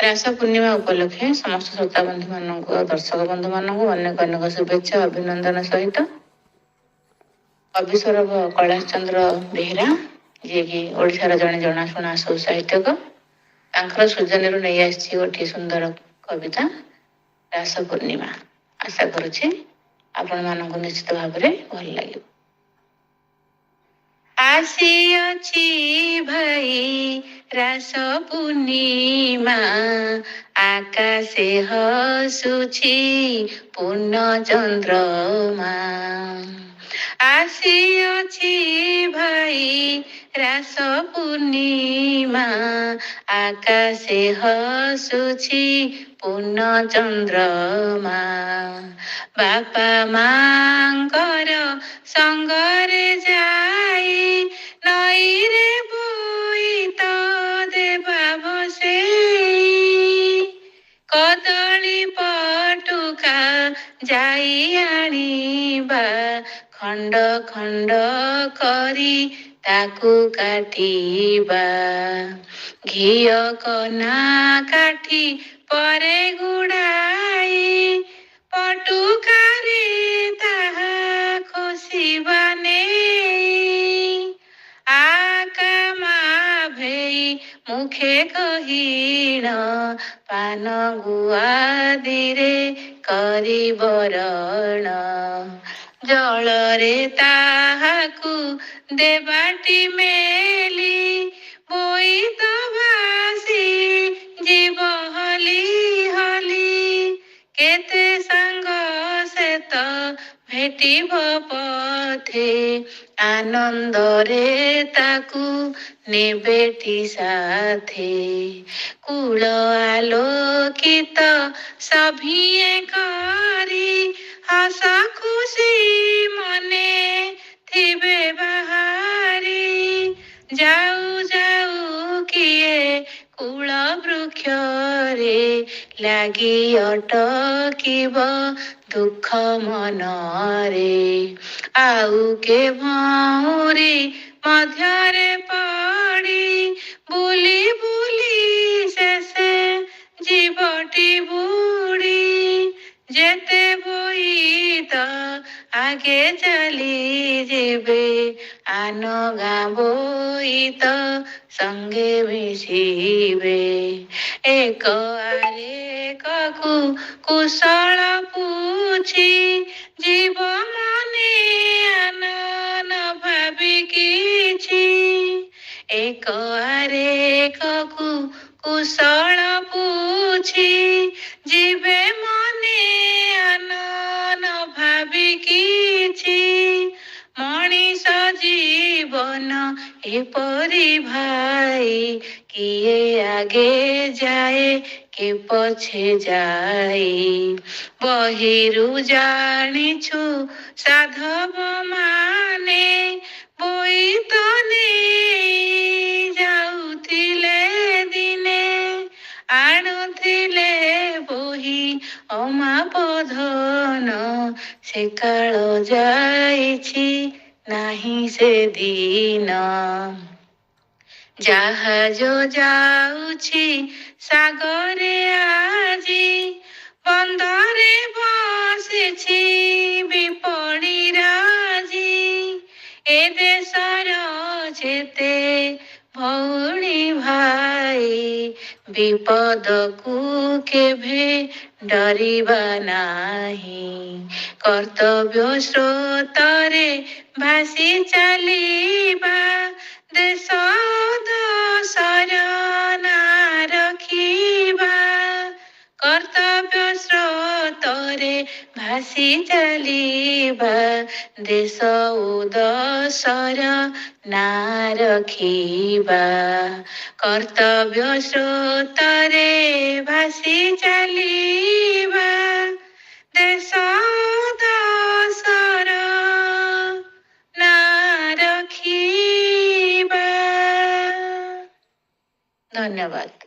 रास पूर्णिमा उपलक्षे समस्त श्रोता बंधु मान दर्शक बंधु मान अनेक अनेक शुभेच्छा अभिनंदन सहित कविस्वर कैलाश चंद्र बेहेरा जी कि ओडिशार जड़े जनाशुना सौ साहित्यक तांकर सृजन नहीं आसी गोटे सुंदर कविता रास पूर्णिमा आशा करुछि आपण मानक निश्चित भाव भल लगे। आसी अछि भाई रास पूर्णिमा आकाशे हसुछि पूर्ण चंद्रमा। आसी अछि भाई रास पूर्णिमा आकाशे हसुछि पूर्ण चंद्रमा। बापा मांकर संगरे जाई नई रे बोईत देवा बसेई कदली पटुका जाई आनिबा खंड खंड करी ताकू काटिबा घिय कना काठी परे गुड़ाई पटुकारे ताहा खोसिबा नेई आकामा भेई मुखे कहिण पान गुआ दिरे करी बरण जलरे ताहाकू देबाटी मेली बोईत भासी जीव हली हली केते संग से तो भेटिब पथे आनंदरे ताकू नेबेटी साथे कूल आलोकित सभिए करी हस खुशी मने थिबे बाहारी जाऊ जाऊ किए कूल वृक्ष रे लागी अटकिब दुख मनरे आउ के भौरी मध्यरे पड़ी बुली बुली शेषे जीवटी बुड़ी जेते बोईत आगे चली जेबे आन गाँ बोईत संगे मिशिबे एक आरेकू कुशल पूछी जीव मने आनन भाबी किछि एक आरेकू कुशल पूछी जीवे मने आनन भाबी किछि मनीष जीवन एपरी भाई किए आगे जाए के पछे जाई बहिरु जानिछु साधव माने बोईत नेई जाउथिले दिने आणुथिले बोही अमापधन से काल जाइछि नाही से दिन जहाज जाउछि सागरे आजी बंदरे बसिछि विपणी राजी ए देशर जेते भौणी भाई विपद को केभे डरिबा नाही कर्तव्य स्रोतरे भासी चलिबा देश दशर ना रखिबा कर्तव्य स्रोतरे भासी चलिबा देश उदशर ना रखिबा कर्तव्य स्रोतरे भासी चलिबा देश दशर ना रखिबा। धन्यवाद।